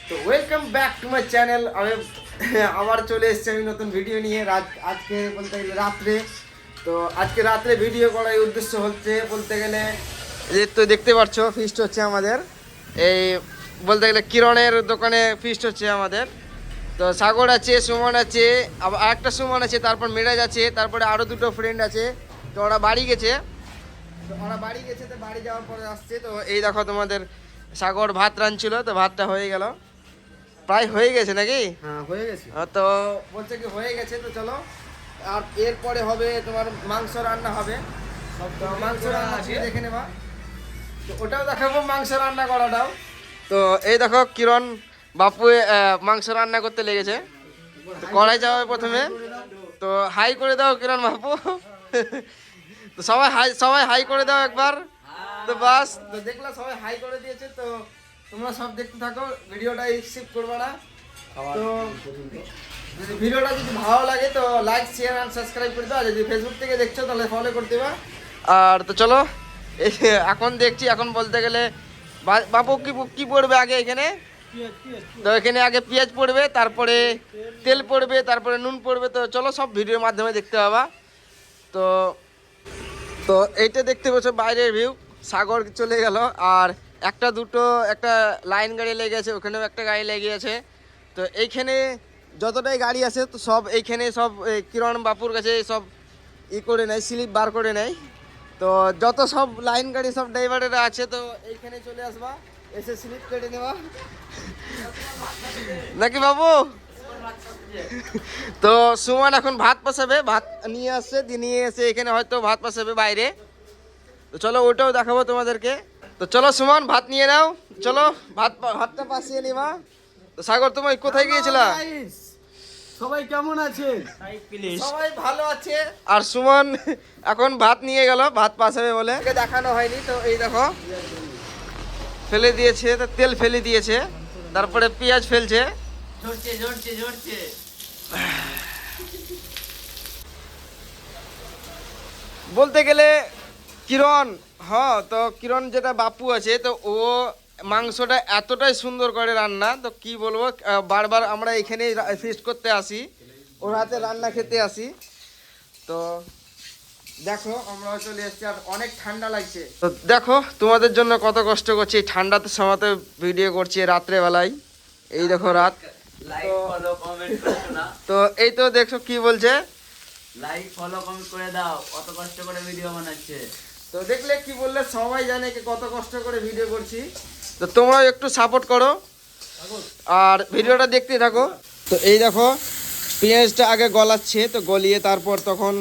তো welcome back to my channel. আমি আবার চলে এসেছি আমি নতুন ভিডিও নিয়ে। আজকে বলতে গেলে রাত্রে, তো আজকে রাত্রে ভিডিও করার উদ্দেশ্য হচ্ছে বলতে গেলে যে তো দেখতে পাচ্ছ ফিস্ট হচ্ছে আমাদের। এই বলতে গেলে কিরণের দোকানে ফিস্ট হচ্ছে আমাদের। তো সাগর আছে, সুমন আছে, আবার আরেকটা সুমন আছে, তারপর মিরাজ আছে, তারপরে আরও দুটো ফ্রেন্ড আছে। তো ওরা বাড়ি গেছে, তো বাড়ি যাওয়ার পরে আসছে। তো এই দেখো তোমাদের সাগর ভাত রাঁধছিল, তো ভাতটা হয়ে গেল, প্রায় হয়ে গেছে নাকি? হ্যাঁ হয়ে গেছে। তো বলছে কি হয়ে গেছে, তো চলো। আর এরপরে হবে তোমার মাংস রান্না হবে। তো মাংস রান্না আছে দেখে নেবা, তো ওটাও দেখাবো মাংস রান্না করাটাও। তো এই দেখো কিরণ বাপু মাংস রান্না করতে লেগেছে। তো কড়াই যাবে প্রথমে, তো হাই করে দাও কিরণ বাপু। তো সবাই হাই করে দাও একবার। তো বাস, তো দেখলা সবাই হাই করে দিয়েছে। তো তোমরা সব দেখতে থাকো, ভিডিওটা স্কিপ করবে না। তো যদি ভিডিওটা যদি ভালো লাগে তো লাইক শেয়ার এন্ড সাবস্ক্রাইব করে দাও। যদি ফেসবুক থেকে দেখছো তাহলে ফলো করে দেবা। আর তো চলো এখন দেখছি, এখন বলতে গেলে বাপু কি পড়বে আগে এখানে? তো এখানে আগে পেঁয়াজ পড়বে, তারপরে তেল পড়বে, তারপরে নুন পড়বে। তো চলো সব ভিডিওর মাধ্যমে দেখতে পাবা। তো তো এইটা দেখতে পাচ্ছ বাইরের ভিউ, সাগর চলে গেল। আর একটা লাইন গাড়ি লেগে আছে, ওখানেও একটা গাড়ি লেগে আছে। তো এইখানে যতটাই গাড়ি আছে তো সব এইখানে সব কিরণ বাপুর কাছে সব করে নেয়, স্লিপ বার করে নেয়। তো যত সব লাইন গাড়ি সব ড্রাইভারেরা আছে তো এইখানে চলে আসবা, এসে স্লিপ কেটে নেওয়া নাকি বাবু? তো সুমন এখন ভাত বসাবে, ভাত নিয়ে আসছে, নিয়ে এসে এখানে হয়তো ভাত বসাবে বাইরে। তো চলো ওটাও দেখাবো তোমাদেরকে। তো চলো সুমন ভাত নিয়ে নাও, চলো ভাতটা পাশিয়ে নিবা। তো সাগর তুমি কোথায় গিয়েছিলা? সবাই কেমন আছেন? সবাই ভালো আছে। আর সুমন এখন ভাত নিয়ে গেল, ভাত পাশাবে বলে, দেখানো হয়নি। তো এই দেখো ফেলে দিয়েছে, তো তেল ফেলে দিয়েছে, তারপরে পেঁয়াজ ফেলছে। ঝরছে বলতে গেলে কিরণ। হ্যাঁ, তো কিরণ যেটা বাপু আছে, তো ও মাংসটা এতটাই সুন্দর করে রান্না, তো কি বলবো। বারবার আমরা এখানেই ফিস্ট করতে আসি, ওর হাতে রান্না খেতে আসি। তো দেখো আমরাও চলে এসেছি, আর অনেক ঠান্ডা লাগছে। তো দেখো তোমাদের জন্য কত কষ্ট করছি, এই ঠান্ডাতে সময়তে ভিডিও করছি রাত্রেবেলায়। এই দেখো রাত। তো এই তো দেখো কি বলছে, লাইক ফলো কমেন্ট করে দাও, কত কষ্ট করে ভিডিও বানাচ্ছে। তো দেখলে কি বললে, সবাই জানে কি কত কষ্ট করে ভিডিও করছি। তো তোমরাও একটু সাপোর্ট করো আর ভিডিওটা দেখতে থাকো। তো এই দেখো পেঁয়াজটা আগে গলাচ্ছে, তো গলিয়ে তারপর তখন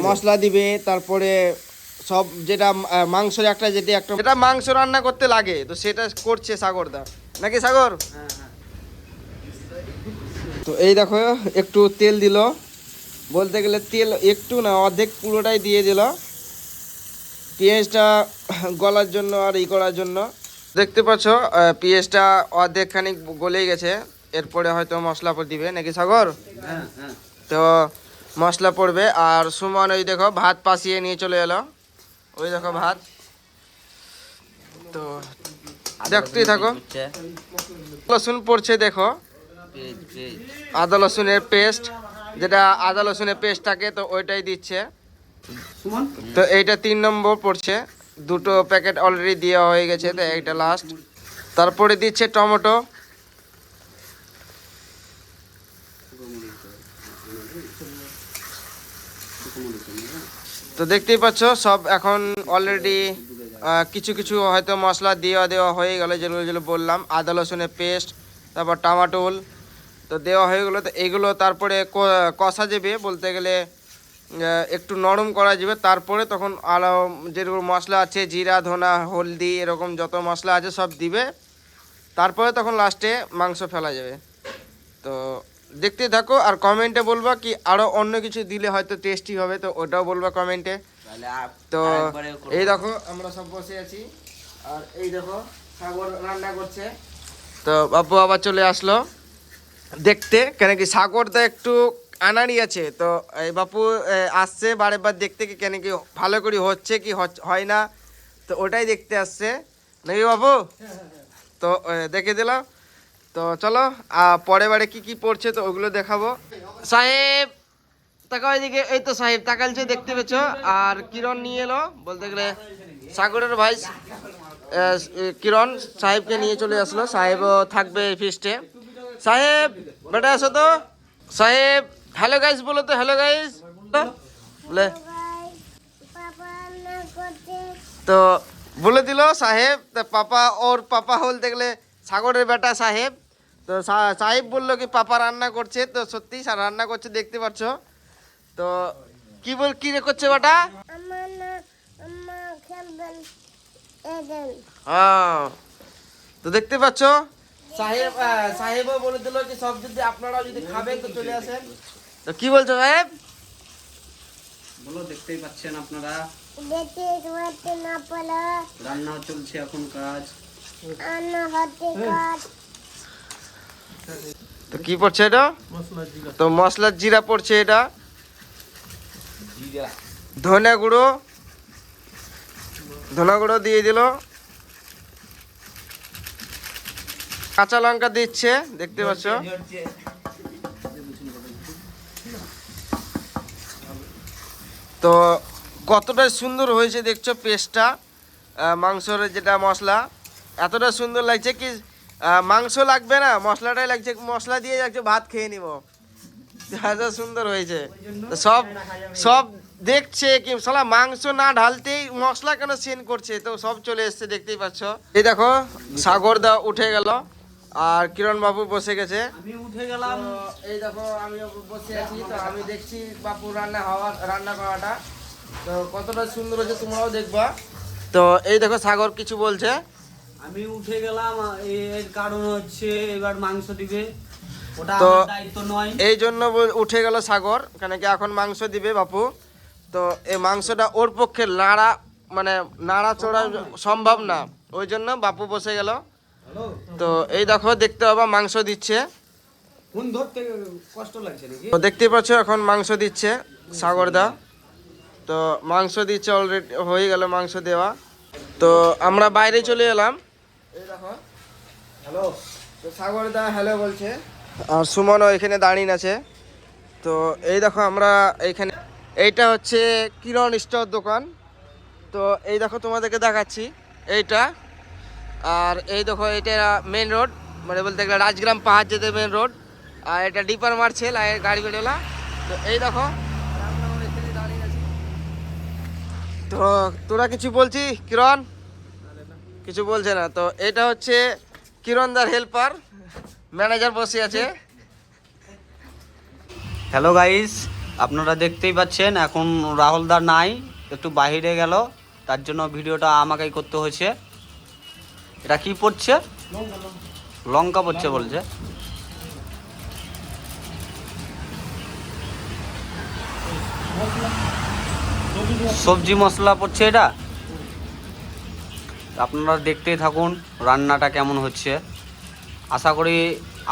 মশলা দিবে, তারপরে সব যেটা মাংসের যেটা মাংস রান্না করতে লাগে, তো সেটা করছে সাগরদা, নাকি সাগর? তো এই দেখো একটু তেল দিল, বলতে গেলে তেল একটু না, অর্ধেক পুরোটাই দিয়ে দিল পেঁয়াজটা গলার জন্য আর করার জন্য। দেখতে পাচ্ছ পেঁয়াজটা অর্ধেক খানিক গলে গেছে, এরপরে হয়তো মশলা দিবে, নাকি সাগর? তো মশলা পড়বে। আর সুমন ওই দেখো ভাত পাশিয়ে নিয়ে চলে এলো, ওই দেখো ভাত। তো দেখতেই থাকো, রসুন পড়ছে দেখো, আদা রসুনের পেস্ট, যেটা আদা রসুনের পেস্ট থাকে তো ওইটাই দিচ্ছে। তো এইটা 3 নম্বর পড়ছে, 2টো প্যাকেট অলরেডি দেওয়া হয়ে গেছে, তো এইটা লাস্ট। তারপরে দিচ্ছে টমেটো। তো দেখতেই পাচ্ছ সব এখন অলরেডি কিছু কিছু হয়তো মশলা দেওয়া হয়ে গেল, যেগুলো বললাম, আদা রসুনের পেস্ট, তারপর টমাটোল তো দেওয়া হয়ে গেলো। তো এইগুলো তারপরে কষা যাবে, বলতে গেলে একটু নরম করা যাবে। তারপরে তখন আরও যেগুলো মশলা আছে, জিরা ধনা হলদি এরকম যত মশলা আছে সব দিবে, তারপরে তখন লাস্টে মাংস ফেলা যাবে। তো দেখতে থাকো, আর কমেন্টে বলবা কি আরও অন্য কিছু দিলে হয়তো টেস্টি হবে, তো ওটাও বলবা কমেন্টে। তো এই দেখো আমরা সব বসে আছি, আর এই দেখো সাগর রান্না করছে। তো বাবু আবার চলে আসলো দেখতে, কেন কি সাগরটা একটু আনাড়ি আছে। তো এই বাপু আসছে বারেবার দেখতে কি কেন কি ভালো করে হচ্ছে কি হয় না, তো ওটাই দেখতে আসছে, নাকি বাবু? তো তো দেখে দিলাম। তো চলো পরের বারে কি কি পড়ছে তো ওগুলো দেখাবো। সাহেব তাকাও এদিকে, এই তো সাহেব তাকালছে দেখতে পেছ। আর কিরণ নিয়ে এলো, বলতে গেলে সাগরের ভাই কিরণ সাহেবকে নিয়ে চলে আসলো। সাহেবও থাকবে এই ফিস্টে। সাহেব বেটা আসো তো। সাহেব হ্যালো গাইস বলো তো, হ্যালো গাইস বলে তো বলে দিল সাহেব। তো পাপা ওর পাপা বলতে গেলে সাগরের বেটা সাহেব। তো সাহেব বললো কি পাপা রান্না করছে। তো সত্যি রান্না করছে দেখতে পাচ্ছ। তো কি রে করছে বেটা? হ্যাঁ তো দেখতে পাচ্ছ সাহেবও বলে দিল যে সব যদি আপনারা যদি খাবেন তো চলে আসেন। তো কি বলছো সাহেব? বলো, দেখতেই পাচ্ছেন আপনারা রান্না চলছে এখন, কাজ তো কি পড়ছে এটা? তো মশলার জিরা পড়ছে এটা, ধনে গুঁড়ো দিয়ে দিল, কাঁচা লঙ্কা দিচ্ছে দেখতে পাচ্ছ। তো কতটা সুন্দর হয়েছে দেখছো পেস্টটা, মাংসর যেটা মশলা এতটা সুন্দর লাগছে কি মাংস লাগবে না, মশলাটাই লাগছে, মশলা দিয়ে যাচ্ছে ভাত খেয়ে নিব, এত সুন্দর হয়েছে। তো সব দেখছে কি শালা মাংস না ঢালতেই মশলা কেন সেন করছে। তো সব চলে এসছে দেখতেই পাচ্ছ। এই দেখো সাগর দা উঠে গেল আর কিরণ বাবু বসে গেছে। আমি উঠে গেলাম। এই দেখো আমি বসে আছি। তো আমি দেখছি বাপু রান্না করাটা তো কতটা সুন্দর হয়েছে, তোমরাও দেখবা। তো এই দেখো সাগর কিছু বলছে। আমি উঠে গেলাম, এর কারণ হচ্ছে এবার মাংস দিবে, ওটা তো আমার দায়িত্ব নয়। এই জন্য উঠে গেল সাগর, কেন কি এখন মাংস দিবে বাপু। তো এই মাংসটা ওর পক্ষে নাড়া চড়া সম্ভব না, ওই জন্য বাপু বসে গেল। তো এই দেখো দেখতে পাবা মাংস দিচ্ছে। ফোন ধরতে কষ্ট লাগছে নাকি? তো দেখতে পাচ্ছ এখন মাংস দিচ্ছে সাগরদা। তো মাংস দিচ্ছে, অলরেডি হয়ে গেল মাংস দেওয়া। তো আমরা বাইরে চলে এলাম। এই দেখো হ্যালো, তো সাগরদা হ্যালো বলছে আর সুমনও এখানে দাঁড়িয়ে আছে। তো এই দেখো আমরা এইখানে, এইটা হচ্ছে কিরণ স্টোর দোকান। তো এই দেখো তোমাদেরকে দেখাচ্ছি এইটা। আর এই দেখো এটা মেন রোড, বলতে গেলে রাজগ্রাম পাহাড় যেতে মেন রোড। আর এটা ডিপার মার্চেল আর গাড়ি বেরোলা। তো এই দেখো তো তোরা কিছু বলছি কিরণ? কিছু বলছে না। তো এটা হচ্ছে কিরণদার হেল্পার, ম্যানেজার বসে আছে। হ্যালো গাইস, আপনারা দেখতেই পাচ্ছেন এখন রাহুলদা নাই, একটু বাইরে গেল, তার জন্য ভিডিওটা আমাকেই করতে হয়েছে। এটা কি পড়ছে? লঙ্কা পড়ছে বলছে। সবজি মশলা পড়ছে এটা। আপনারা দেখতেই থাকুন রান্নাটা কেমন হচ্ছে, আশা করি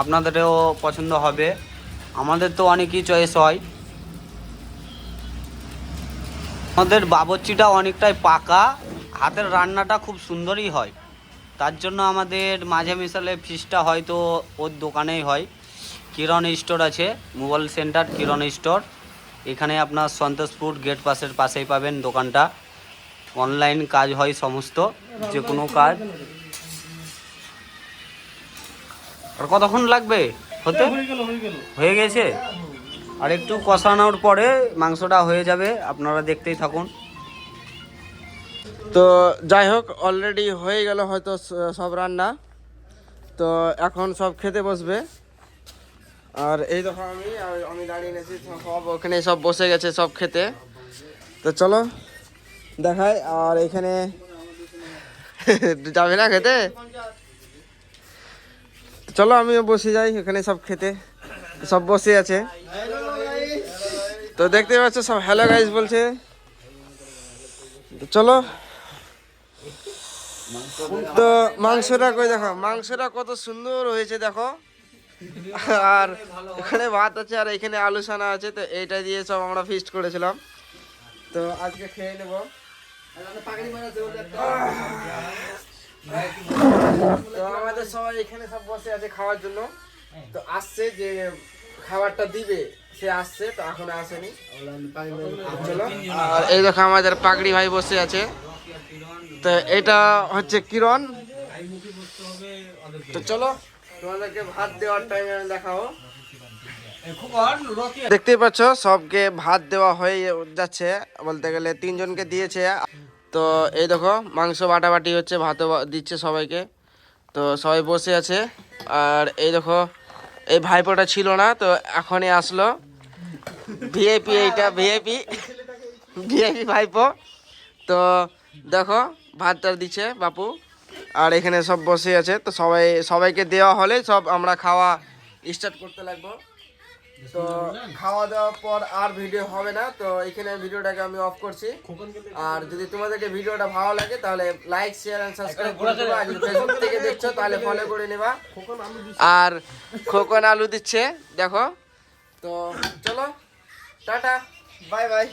আপনাদেরও পছন্দ হবে। আমাদের তো অনেকই চয়েস হয়। আমাদের বাবুর্চিটা অনেকটাই পাকা, হাতের রান্নাটা খুব সুন্দরই হয়। তার জন্য আমাদের মাঝে মিশালে ফিসটা হয়তো ওর দোকানেই হয়। কিরণ স্টোর আছে, মোবাইল সেন্টার কিরণ স্টোর। এখানে আপনার সন্তোষপুর গেট পাশেই পাবেন দোকানটা। অনলাইন কাজ হয় সমস্ত, যে কোনো কাজ। আর কতক্ষণ লাগবে হতে? হয়ে গেছে, আর একটু কষানোর পরে মাংসটা হয়ে যাবে, আপনারা দেখতেই থাকুন। তো যাই হোক অলরেডি হয়ে গেল হয়তো সব রান্না। তো এখন সব খেতে বসবে। আর এই দেখো আমি দাঁড়িয়ে গেছি, সব ওখানে সব বসে গেছে সব খেতে। তো চলো দেখাই। আর এখানে যাবে না খেতে? চলো আমিও বসে যাই, এখানে সব খেতে সব বসে আছে। তো দেখতে পাচ্ছ সব হ্যালো গাইস বলছে। চলো। তো মাংসটা কই দেখো, মাংসটা কত সুন্দর হয়েছে দেখো। আর এখানে ভাত আছে আর এখানে আলু সানা আছে। তো এইটা দিয়ে সব আমরা ফিস্ট করেছিলাম। তো আজকে খেয়ে নেব। তো আমাদের সবাই এখানে সব বসে আছে খাওয়ার জন্য। তো আসছে যে খাবারটা দিবে, সে আসছে, তো এখন আসেনি। চলো, আর এই দেখো আমাদের পাগড়ি ভাই বসে আছে। তো এটা হচ্ছে কিরণ। তো চলো তোমাদেরকে ভাত দেওয়ার টাইমে দেখাও। দেখতেই পাচ্ছ সবকে ভাত দেওয়া হয়ে যাচ্ছে, বলতে গেলে 3 জনকে দিয়েছে। তো এই দেখো মাংস বাটাবাটি হচ্ছে, ভাতও দিচ্ছে সবাইকে। তো সবাই বসে আছে। আর এই দেখো এই ভাইপোটা ছিল না, তো এখনই আসলো। ভিআইপি, এইটা ভিআইপি ভাইপো। তো দেখো ভাতটা দিচ্ছে বাপু, আর এখানে সব বসে আছে। তো সবাইকে দেওয়া হলে সব আমরা খাওয়া স্টার্ট করতে লাগবো। তো খাওয়া দাওয়ার পর আর ভিডিও হবে না, তো এখানে ভিডিওটাকে আমি অফ করছি। আর যদি তোমাদেরকে ভিডিওটা ভালো লাগে তাহলে লাইক, শেয়ার এন্ড সাবস্ক্রাইব করে দেবা। আর যদি ফেসবুক থেকে দেখছো তাহলে ফলো করে নেবা। আর খোকন আলু দিচ্ছে দেখো। তো চলো, টাটা, বাই বাই।